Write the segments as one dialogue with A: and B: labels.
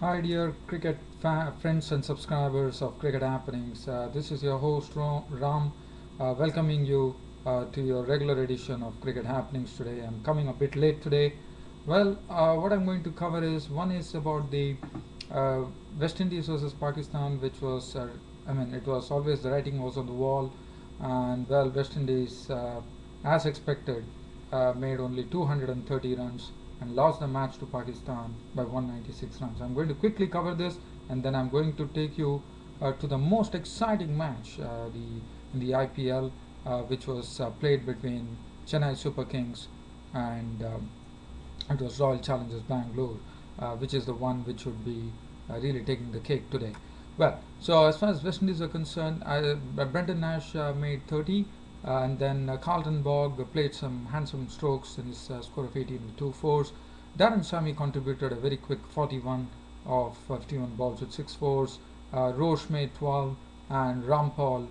A: Hi, dear cricket friends and subscribers of Cricket Happenings. This is your host Ram, welcoming you to your regular edition of Cricket Happenings today. I'm coming a bit late today. Well, what I'm going to cover is one is about the uh, West Indies versus Pakistan, which was, it was always the writing was on the wall, and well, West Indies, as expected, made only 230 runs and lost the match to Pakistan by 196 runs. I'm going to quickly cover this, and then I'm going to take you to the most exciting match in the IPL, which was played between Chennai Super Kings and it was Royal Challengers Bangalore, which is the one which would be really taking the cake today. Well, so as far as West Indies are concerned, Brendan Nash made 30, and then Carlton Bogg played some handsome strokes in his score of 18 with two fours. Darren Sammy contributed a very quick 41 of 51 balls with six fours. Roche made 12, and Rampal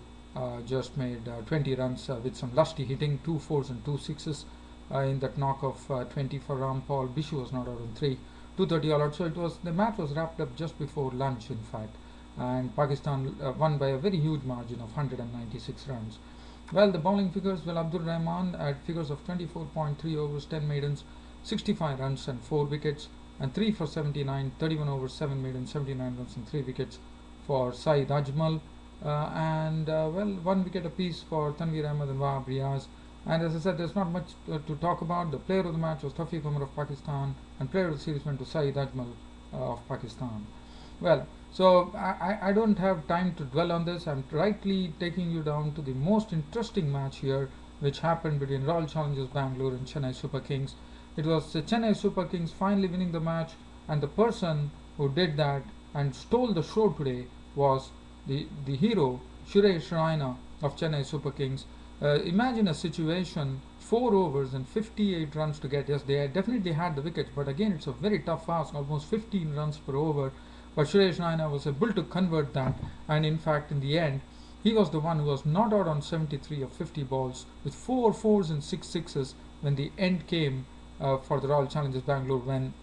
A: just made 20 runs with some lusty hitting, two fours and two sixes in that knock of 20 for Rampal. Bishu was not out on 3, 230 all out. So the match was wrapped up just before lunch, in fact, and Pakistan won by a very huge margin of 196 runs. Well, the bowling figures, well, Abdul Rahman at figures of 24.3 overs, 10 maidens, 65 runs and 4 wickets, and 3 for 79, 31 overs, 7 maidens, 79 runs and 3 wickets for Saeed Ajmal, and 1 wicket apiece for Tanveer Ahmed and Wahab Riaz. And as I said, there's not much to talk about. The player of the match was Tafiq Umar of Pakistan, and player of the series went to Saeed Ajmal of Pakistan. Well, so I don't have time to dwell on this. I'm rightly taking you down to the most interesting match here, which happened between Royal Challengers Bangalore and Chennai Super Kings. It was the Chennai Super Kings finally winning the match, and the person who did that and stole the show today was the hero Suresh Raina of Chennai Super Kings. Imagine a situation, 4 overs and 58 runs to get. Yes, they definitely had the wickets, but again, it's a very tough ask, almost 15 runs per over. But Suresh Raina was able to convert that, and in fact, in the end, he was the one who was not out on 73 of 50 balls with 4 fours and 6 sixes when the end came for the Royal Challengers Bangalore, when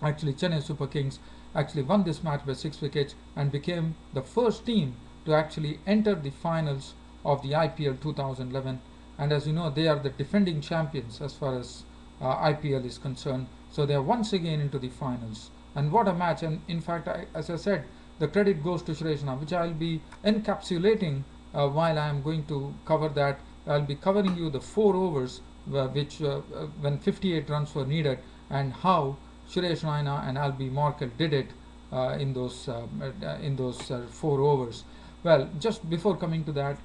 A: actually Chennai Super Kings actually won this match by 6 wickets and became the first team to actually enter the finals of the IPL 2011. And as you know, they are the defending champions as far as IPL is concerned. So they are once again into the finals. And what a match! And in fact, as I said, the credit goes to Suresh Raina, which I'll be encapsulating while I am going to cover that. I'll be covering you the 4 overs when 58 runs were needed, and how Suresh Raina and Albi Morkel did it in those 4 overs. Well, just before coming to that,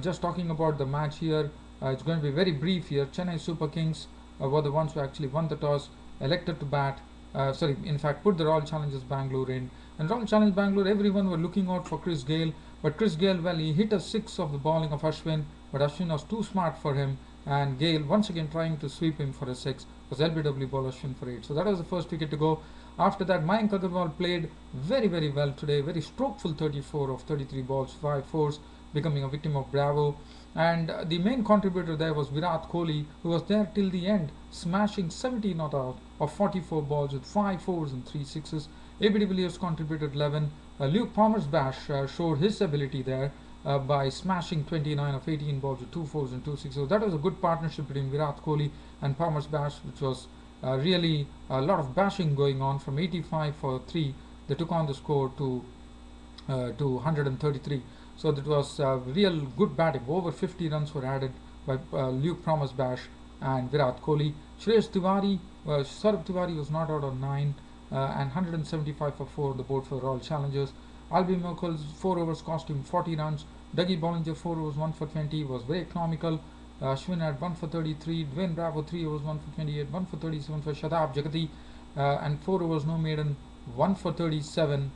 A: just talking about the match here, it's going to be very brief here. Chennai Super Kings were the ones who actually won the toss, elected to bat. In fact, put the Royal Challengers Bangalore in. And Royal Challengers Bangalore, everyone were looking out for Chris Gale. But Chris Gale, well, he hit a 6 of the bowling of Ashwin, but Ashwin was too smart for him. And Gale, once again trying to sweep him for a 6, was LBW ball Ashwin for 8. So that was the first wicket to go. After that, Mayank Agarwal played very, very well today. Very strokeful 34 of 33 balls, 5 fours, becoming a victim of Bravo. And the main contributor there was Virat Kohli, who was there till the end, smashing 70 not out of 44 balls with 5 fours and 3 sixes. AB de Villiers contributed 11. Luke Palmer's bash showed his ability there by smashing 29 of 18 balls with 2 fours and 2 sixes. So that was a good partnership between Virat Kohli and Palmer's bash, which was really a lot of bashing going on. From 85 for 3, they took on the score to 133. So that was real good batting. Over 50 runs were added by Luke Palmer's bash and Virat Kohli. Saurabh Tiwari was not out on 9 and 175 for 4 on the board for the Royal Challengers. Albi Merkel's 4 overs cost him 40 runs. Dougie Bollinger 4 overs 1 for 20 was very economical. Ashwin had 1 for 33. Dwayne Bravo 3 overs 1 for 28. 1 for 37 for Shadab Jagati, and 4 overs no maiden. 1 for 37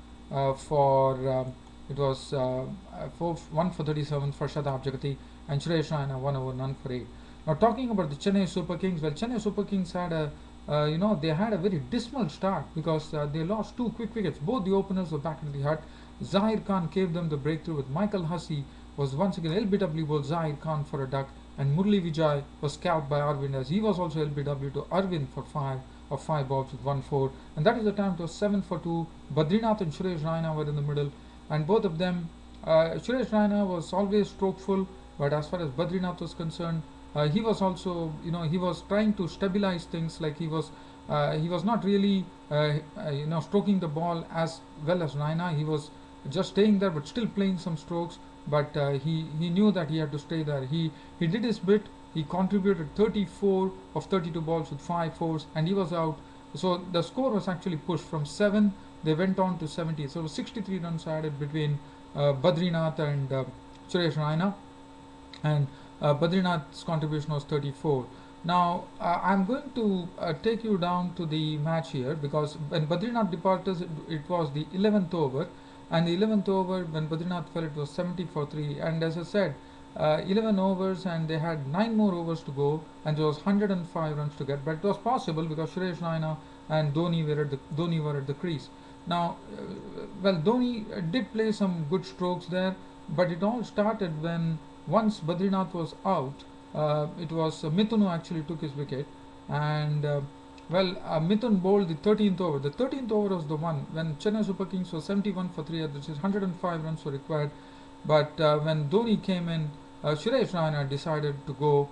A: for it was 1 for 37 for Shadab Jagati, and Suresh Raina 1 over none for 8. Now talking about the Chennai Super Kings, well, Chennai Super Kings had they had a very dismal start because they lost 2 quick wickets. Both the openers were back in the hut. Zahir Khan gave them the breakthrough with Michael Hussey was once again LBW bowled Zahir Khan for a duck, and Murli Vijay was scalped by Arvind, as he was also LBW to Arvind for 5 of 5 balls with 1 4. And that is the time it was 7 for 2. Badrinath and Suresh Raina were in the middle, and both of them, Suresh Raina was always strokeful, but as far as Badrinath was concerned, he was also, he was trying to stabilize things. Like he was not really, stroking the ball as well as Raina. He was just staying there, but still playing some strokes. But he knew that he had to stay there. He did his bit. He contributed 34 of 32 balls with 5 fours, and he was out. So the score was actually pushed from 7. They went on to 70. So 63 runs added between Badrinath and Suresh Raina, and Badrinath's contribution was 34. Now I'm going to take you down to the match here, because when Badrinath departed, it was the 11th over, and the 11th over when Badrinath fell, it was 70 for 3. And as I said, 11 overs, and they had 9 more overs to go, and there was 105 runs to get. But it was possible because Suresh Raina and Dhoni were at the crease. Now, Dhoni did play some good strokes there, but it all started when once Badrinath was out. It was Mithun who actually took his wicket, and Mithun bowled the 13th over. The 13th over was the one when Chennai Super Kings was 71 for 3, which is 105 runs were required. But when Dhoni came in, Suresh Raina decided to go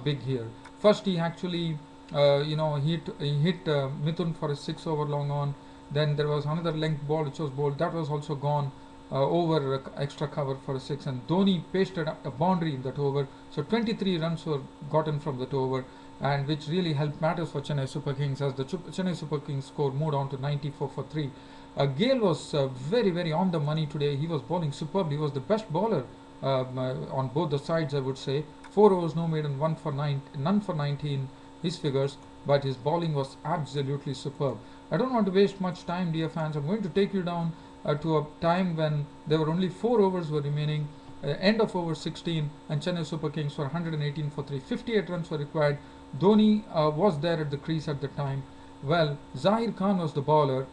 A: big here. First, he actually, he hit Mithun for a 6 over long on. Then there was another length ball which was bowled. That was also gone over extra cover for a 6. And Dhoni pasted a boundary in that over. So 23 runs were gotten from that over, and which really helped matters for Chennai Super Kings, as the Chennai Super Kings score moved on to 94 for 3. Gale was very, very on the money today. He was bowling superb. He was the best bowler on both the sides, I would say. 4 overs, no maiden, none for 19, his figures, but his bowling was absolutely superb. I don't want to waste much time, dear fans. I'm going to take you down to a time when there were only 4 overs were remaining, end of over 16, and Chennai Super Kings were 118 for 3. 58 runs were required. Dhoni was there at the crease at the time. Well, Zahir Khan was the bowler,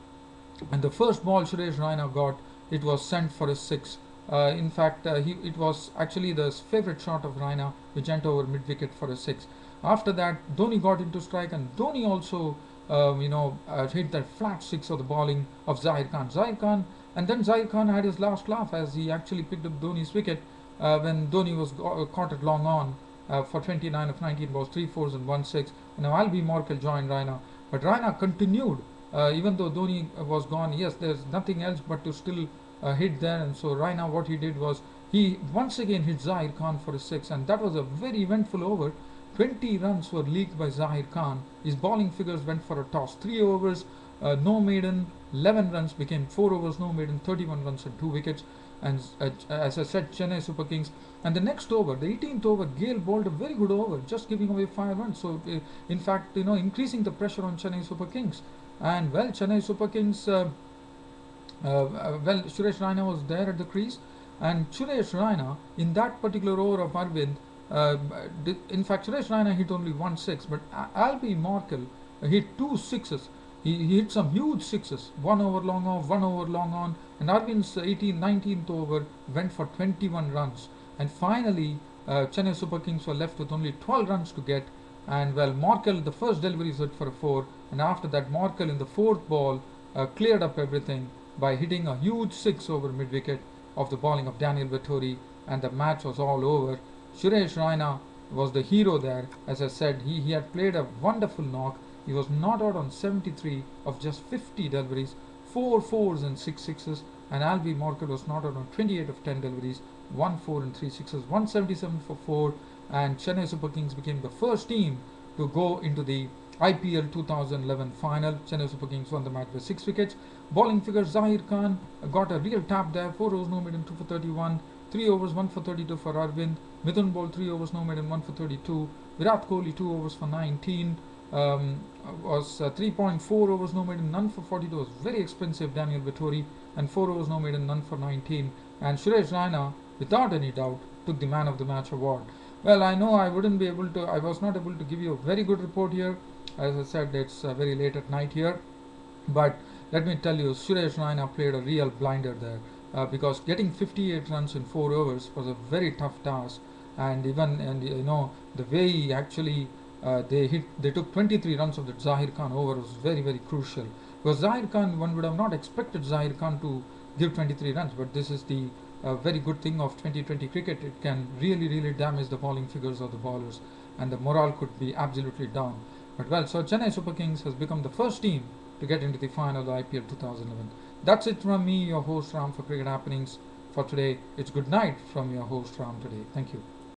A: and the first ball Suresh Raina got, it was sent for a 6. In fact, it was actually the favourite shot of Raina, which went over mid-wicket for a 6. After that, Dhoni got into strike, and Dhoni also, hit that flat 6 of the bowling of Zahir Khan. And then Zahir Khan had his last laugh as he actually picked up Dhoni's wicket when Dhoni was caught at long on for 29 of 19 balls, 3 fours and 1 6. And now Albi Morkel joined Raina, but Raina continued. Even though Dhoni was gone, yes, there's nothing else but to still hit there. And so Raina, what he did was he once again hit Zahir Khan for a 6, and that was a very eventful over. 20 runs were leaked by Zahir Khan. His bowling figures went for a toss. 3 overs, no maiden, 11 runs became 4 overs, no maiden, 31 runs and 2 wickets. And as I said, Chennai Super Kings. And the next over, the 18th over, Gale bowled a very good over, just giving away 5 runs. So, in fact, increasing the pressure on Chennai Super Kings. And Chennai Super Kings, Suresh Raina was there at the crease. And Suresh Raina, in that particular over of Arvind, in fact, Suresh Raina hit only 1 6, but Albi Morkel hit 2 sixes. He hit some huge sixes, 1 over long off, 1 over long on, and Arvind's 19th over went for 21 runs. And finally, Chennai Super Kings were left with only 12 runs to get. And Morkel, the first delivery is hit for a 4, and after that, Morkel in the 4th ball cleared up everything by hitting a huge 6 over mid wicket of the bowling of Daniel Vettori, and the match was all over. Suresh Raina was the hero there. As I said, he had played a wonderful knock. He was not out on 73 of just 50 deliveries, 4 fours and 6 sixes, and Albi Morkel was not out on 28 of 10 deliveries, 1 4 and 3 sixes, 177 for 4, and Chennai Super Kings became the first team to go into the IPL 2011 final. Chennai Super Kings won the match by 6 wickets. Bowling figures, Zahir Khan got a real tap there, 4 overs, no maiden, 2 for 31, 3 overs, 1 for 32 for Arvind. Mithun bowled 3 overs, no maiden, 1 for 32. Virat Kohli 2 overs for 19. Was 3.4 overs, no maiden, none for 42. Was very expensive, Daniel Vettori, and 4 overs, no maiden, none for 19. And Suresh Raina, without any doubt, took the Man of the Match award. Well, I know I was not able to give you a very good report here. As I said, it's very late at night here. But let me tell you, Suresh Raina played a real blinder there. Because getting 58 runs in 4 overs was a very tough task, and the way he actually They took 23 runs of the Zahir Khan over. It was very, very crucial. Because Zahir Khan, one would have not expected Zahir Khan to give 23 runs, but this is the very good thing of 2020 cricket. It can really, really damage the bowling figures of the bowlers, and the morale could be absolutely down. But well, so Chennai Super Kings has become the first team to get into the final of IPL 2011. That's it from me, your host Ram, for Cricket Happenings for today. It's good night from your host Ram today. Thank you.